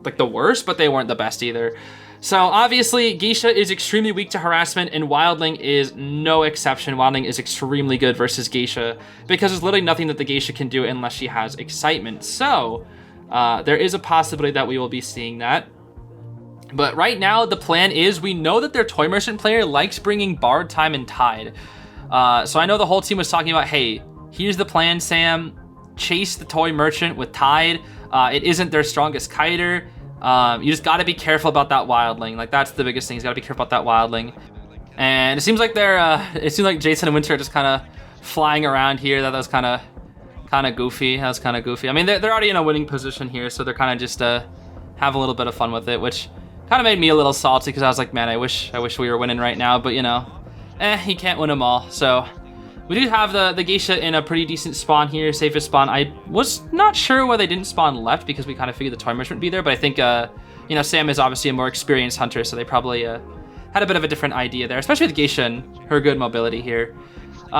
like the worst, but they weren't the best either. So obviously, Geisha is extremely weak to harassment, and Wildling is no exception. Wildling is extremely good versus Geisha, because there's literally nothing that the Geisha can do unless she has excitement. So there is a possibility that we will be seeing that. But right now, the plan is, we know that their Toy Merchant player likes bringing Bard Time and Tide. So I know the whole team was talking about, hey, here's the plan, Sam. Chase the Toy Merchant with Tide. It isn't their strongest kiter. You just got to be careful about that Wildling. Like, that's the biggest thing. You got to be careful about that Wildling. And it seems like it seems like Jason and Winter are just kind of flying around here. That was kind of goofy. That was kind of goofy. I mean, they're already in a winning position here, so they're kind of just have a little bit of fun with it, which kind of made me a little salty, because I was like, man, I wish we were winning right now, but you know, you can't win them all. So we do have the Geisha in a pretty decent spawn here, safest spawn. I was not sure why they didn't spawn left, because we kind of figured the Toy Merchant would be there, but I think, you know, Sam is obviously a more experienced hunter, so they probably had a bit of a different idea there, especially with Geisha and her good mobility here.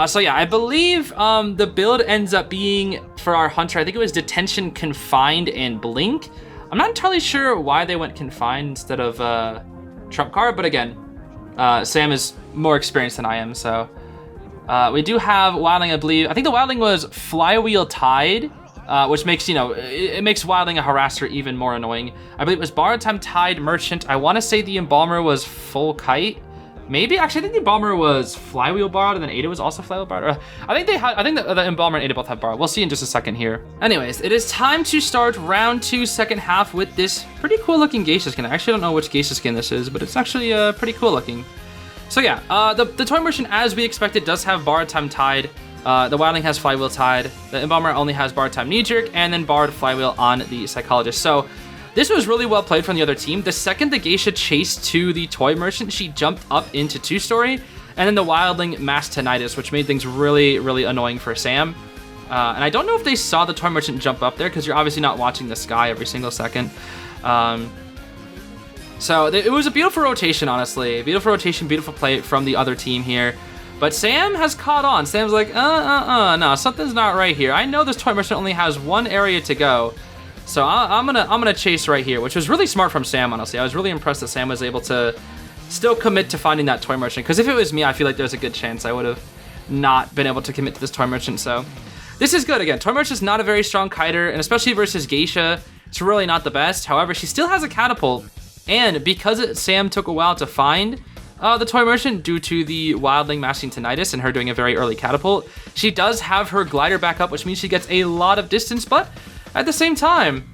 So yeah, I believe the build ends up being, for our hunter, I think it was Detention, Confined, and Blink. I'm not entirely sure why they went Confined instead of Trump Card, but again, Sam is more experienced than I am, so we do have Wildling, I believe. I think the Wildling was Flywheel Tide, which makes, you know, it makes Wildling a harasser even more annoying. I believe it was Borrowed Time, Tide, Merchant. I want to say the Embalmer was Full Kite. Maybe, actually, I think the Embalmer was Flywheel Borrowed, and then Ada was also Flywheel Borrowed. I think the Embalmer and Ada both have Borrowed. We'll see in just a second here. Anyways, it is time to start round 2, second half, with this pretty cool looking Geisha skin. I actually don't know which Geisha skin this is, but it's actually pretty cool looking. So yeah, the Toy Merchant, as we expected, does have Borrowed Time Tide. The Wildling has Flywheel Tide. The Embalmer only has Borrowed Time Knee Jerk, and then Borrowed Flywheel on the Psychologist. So this was really well played from the other team. The second the Geisha chased to the Toy Merchant, she jumped up into 2-story, and then the Wildling massed Tinnitus, which made things really, really annoying for Sam. And I don't know if they saw the Toy Merchant jump up there, because you're obviously not watching the sky every single second. So it was a beautiful rotation, honestly. Beautiful rotation, beautiful play from the other team here. But Sam has caught on. Sam's like, no, something's not right here. I know this Toy Merchant only has one area to go, so I'm gonna chase right here, which was really smart from Sam, honestly. I was really impressed that Sam was able to still commit to finding that Toy Merchant, because if it was me, I feel like there's a good chance I would have not been able to commit to this Toy Merchant. So this is good. Again, Toy Merchant's not a very strong kiter, and especially versus Geisha, it's really not the best. However, she still has a catapult, and because Sam took a while to find the Toy Merchant due to the Wildling mashing Tinnitus and her doing a very early catapult, she does have her glider back up, which means she gets a lot of distance, but at the same time,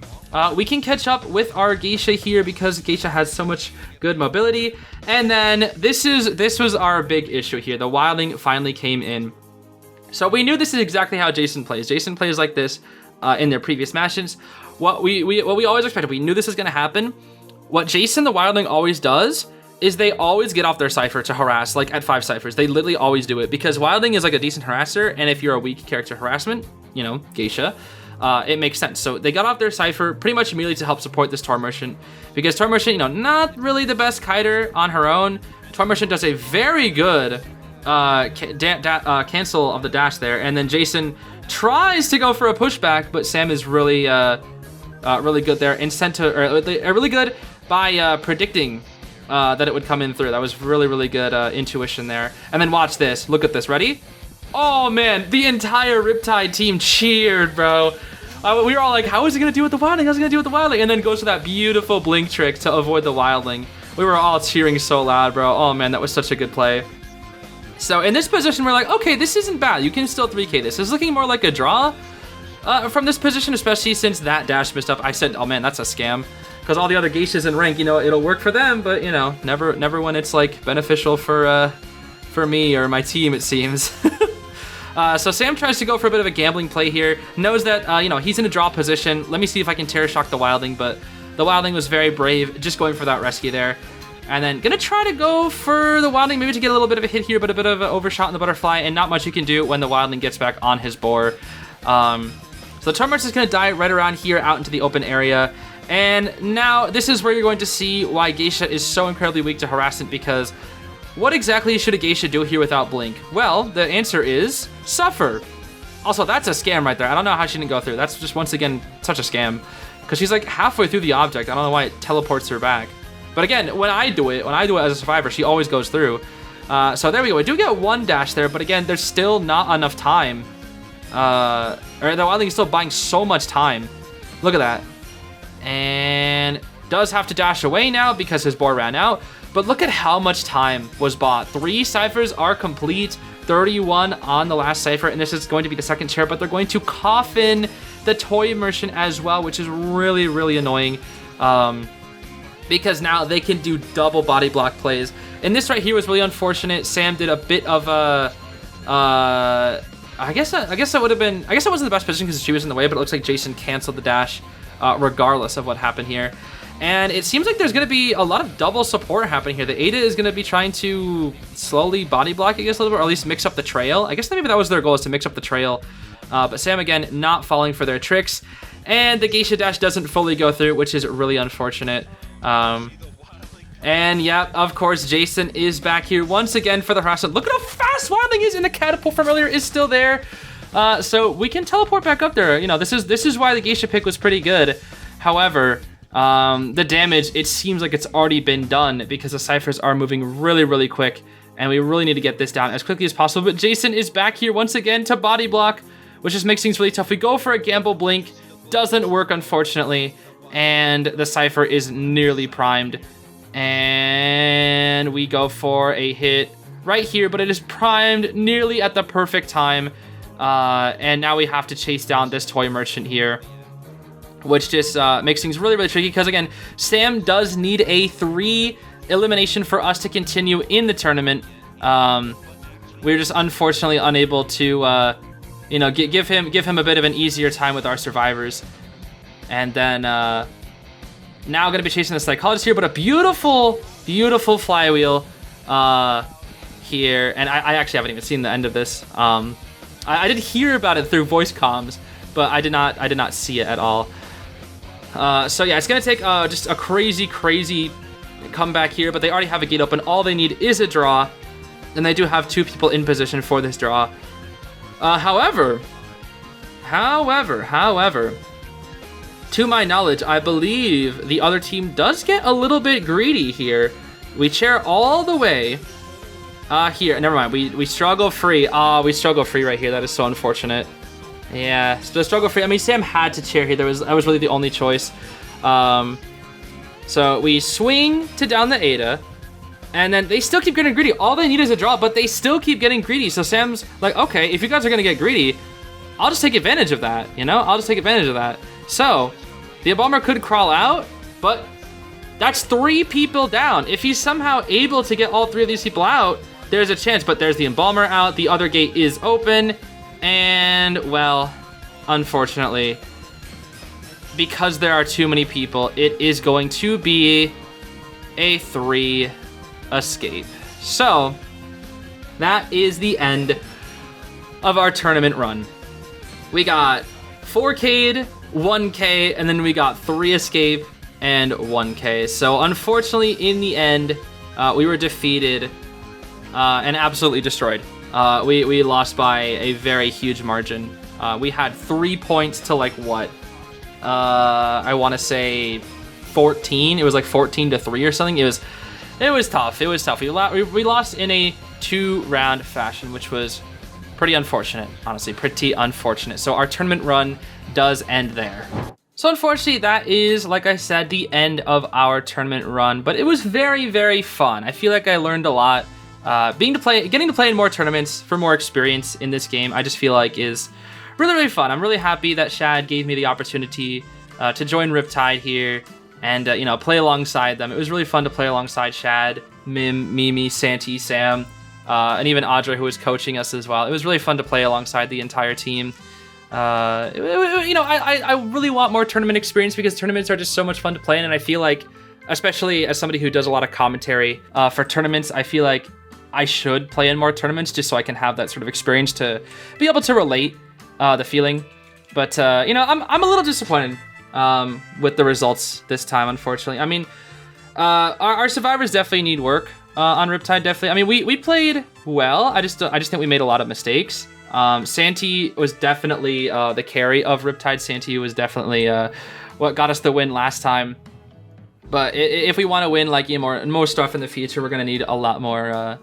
we can catch up with our Geisha here, because Geisha has so much good mobility. And then this was our big issue here. The Wildling finally came in. So we knew this is exactly how Jason plays. Jason plays like this in their previous matches. What we always expected, we knew this was going to happen. What Jason the Wildling always does is they always get off their Cypher to harass, like at 5 Cyphers. They literally always do it, because Wildling is like a decent harasser, and if you're a weak character harassment, you know, Geisha, it makes sense. So they got off their Cypher pretty much immediately to help support this Toy Merchant, because Toy Merchant, you know, not really the best kiter on her own. Toy Merchant does a very good cancel of the dash there, and then Jason tries to go for a pushback, but Sam is really really good there, and really good by predicting that it would come in through. That was really, really good intuition there. And then watch this. Look at this. Ready? Oh, man. The entire RIPtide team cheered, bro. We were all like, how is he going to deal with the Wildling? How's he going to deal with the Wildling? And then goes to that beautiful blink trick to avoid the Wildling. We were all cheering so loud, bro. Oh, man, that was such a good play. So in this position, we're like, okay, this isn't bad. You can still 3K this. It's looking more like a draw from this position, especially since that dash missed up. I said, oh man, that's a scam. Because all the other Geishas in rank, you know, it'll work for them, but you know, never when it's like beneficial for me or my team, it seems. So Sam tries to go for a bit of a gambling play here. Knows that, you know, he's in a draw position. Let me see if I can Terror Shock the Wildling, but the Wildling was very brave, just going for that rescue there. And then gonna try to go for the Wildling, maybe to get a little bit of a hit here, but a bit of an overshot in the Butterfly, and not much you can do when the Wildling gets back on his boar. So the Tormarch is gonna die right around here out into the open area. And now this is where you're going to see why Geisha is so incredibly weak to harassment, because what exactly should a Geisha do here without Blink? Well, the answer is suffer. Also, that's a scam right there. I don't know how she didn't go through. That's just, once again, such a scam. Because she's like halfway through the object. I don't know why it teleports her back. But again, when I do it as a survivor, she always goes through. So there we go. We do get one dash there, but again, there's still not enough time. Or the Wildling is still buying so much time. Look at that. And does have to dash away now because his boar ran out. But look at how much time was bought. 3 ciphers are complete, 31 on the last cipher, and this is going to be the second chair, but they're going to coffin the toy merchant as well, which is really, really annoying. Because now they can do double body block plays. And this right here was really unfortunate. Sam did a bit of a, I guess that would have been, I guess that wasn't the best position because she was in the way, but it looks like Jason canceled the dash regardless of what happened here. And it seems like there's going to be a lot of double support happening here. The Ada is going to be trying to slowly body block, I guess, a little bit, or at least mix up the trail. I guess maybe that was their goal, is to mix up the trail. But Sam, again, not falling for their tricks. And the Geisha dash doesn't fully go through, which is really unfortunate. And yeah, of course, Jason is back here once again for the harassment. Look at how fast Wildling is, and the catapult from earlier is still there. So we can teleport back up there. You know, this is why the Geisha pick was pretty good. However, the damage, it seems like it's already been done because the ciphers are moving really, really quick, and we really need to get this down as quickly as possible. But Jason is back here once again to body block, which just makes things really tough. We go for a gamble blink, doesn't work, unfortunately, and the cipher is nearly primed. And we go for a hit right here, but it is primed nearly at the perfect time. And now we have to chase down this toy merchant here, which just makes things really, really tricky because, again, Sam does need a 3 elimination for us to continue in the tournament. We're just unfortunately unable to, you know, give him a bit of an easier time with our survivors. And then now going to be chasing the psychologist here, but a beautiful, beautiful flywheel here. And I actually haven't even seen the end of this. I did hear about it through voice comms, but I did not see it at all. So yeah, it's gonna take just a crazy comeback here, but they already have a gate open. All they need is a draw, and they do have 2 people in position for this draw. However, to my knowledge, I believe the other team does get a little bit greedy here. We chair all the way here. Never mind, we struggle free. We struggle free right here. That is so unfortunate. Yeah, so the struggle free. I mean, Sam had to chair here. That was really the only choice. So we swing to down the Ada, and then they still keep getting greedy. All they need is a draw, but they still keep getting greedy. So Sam's like, okay, if you guys are gonna get greedy, I'll just take advantage of that. You know, I'll just take advantage of that. So the Embalmer could crawl out, but that's 3 people down. If he's somehow able to get all 3 of these people out, there's a chance. But there's the Embalmer out. The other gate is open. And, well, unfortunately, because there are too many people, it is going to be a 3 escape. So, that is the end of our tournament run. We got 4K'd, 1K, and then we got 3 escape and 1K. So, unfortunately, in the end, we were defeated and absolutely destroyed. We lost by a very huge margin. We had 3 points to, like, what? I want to say 14. It was like 14-3 or something. It was tough. It was tough. We lost in a 2-round fashion, which was pretty unfortunate. Honestly, pretty unfortunate. So our tournament run does end there. So unfortunately, that is, like I said, the end of our tournament run. But it was very, very fun. I feel like I learned a lot. getting to play in more tournaments for more experience in this game, I just feel like is really, really fun. I'm really happy that Shad gave me the opportunity to join RIPtide here and, you know, play alongside them. It was really fun to play alongside Shad, Mim, Mimi, Santi, Sam, and even Audra, who was coaching us as well. It was really fun to play alongside the entire team. You know, I really want more tournament experience because tournaments are just so much fun to play in, and I feel like, especially as somebody who does a lot of commentary for tournaments, I feel like I should play in more tournaments just so I can have that sort of experience to be able to relate the feeling. But, you know, I'm a little disappointed with the results this time, unfortunately. I mean, our survivors definitely need work on RIPtide, definitely. I mean, we played well. I just think we made a lot of mistakes. Santi was definitely the carry of RIPtide. Santi was definitely what got us the win last time. But if we want to win like more stuff in the future, we're gonna need a lot more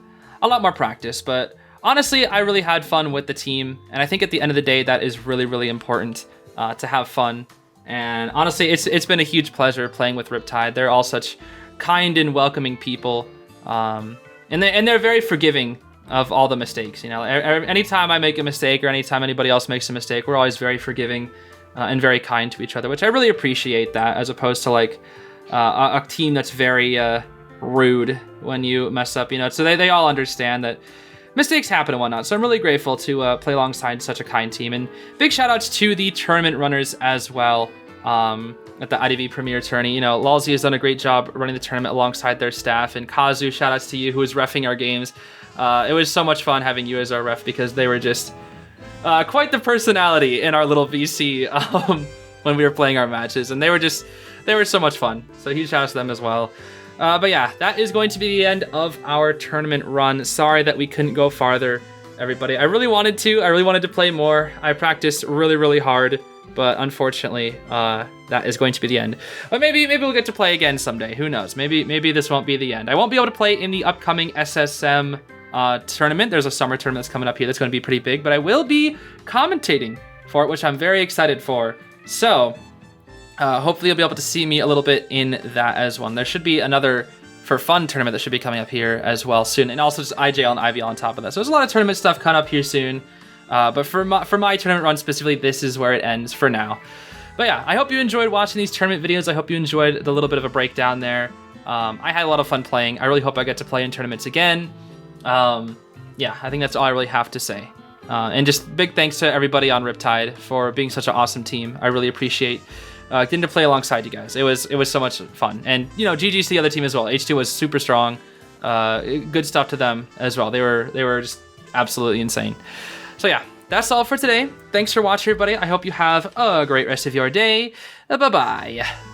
practice. But honestly, I really had fun with the team, and I think at the end of the day, that is really, really important to have fun. And honestly, it's been a huge pleasure playing with RIPtide. They're all such kind and welcoming people, and they're very forgiving of all the mistakes. You know, anytime I make a mistake or anytime anybody else makes a mistake, we're always very forgiving and very kind to each other, which I really appreciate that, as opposed to like a team that's very rude when you mess up, you know. So they all understand that mistakes happen and whatnot. So I'm really grateful to play alongside such a kind team. And big shout outs to the tournament runners as well at the IDV Premier Tourney. You know, Lalzi has done a great job running the tournament alongside their staff. And Kazu, shout outs to you, who was reffing our games. It was so much fun having you as our ref because they were just quite the personality in our little VC when we were playing our matches. And they were so much fun. So huge shout outs to them as well. But yeah, that is going to be the end of our tournament run. Sorry that we couldn't go farther, everybody. I really wanted to play more. I practiced really, really hard, but unfortunately, that is going to be the end. But maybe we'll get to play again someday. Who knows? Maybe this won't be the end. I won't be able to play in the upcoming SSM tournament. There's a summer tournament that's coming up here that's going to be pretty big, but I will be commentating for it, which I'm very excited for. So hopefully you'll be able to see me a little bit in that as well. And there should be another for fun tournament that should be coming up here as well soon, and also just IJL and IVL on top of that. So there's a lot of tournament stuff coming up here soon. But for my tournament run specifically, this is where it ends for now. But yeah, I hope you enjoyed watching these tournament videos. I hope you enjoyed the little bit of a breakdown there. I had a lot of fun playing. I really hope I get to play in tournaments again. Yeah, I think that's all I really have to say. And just big thanks to everybody on RIPtide for being such an awesome team. I really appreciate getting to play alongside you guys. It was so much fun. And, you know, GG's the other team as well. H2 was super strong. Good stuff to them as well. They were just absolutely insane. So yeah, that's all for today. Thanks for watching, everybody. I hope you have a great rest of your day. Bye-bye.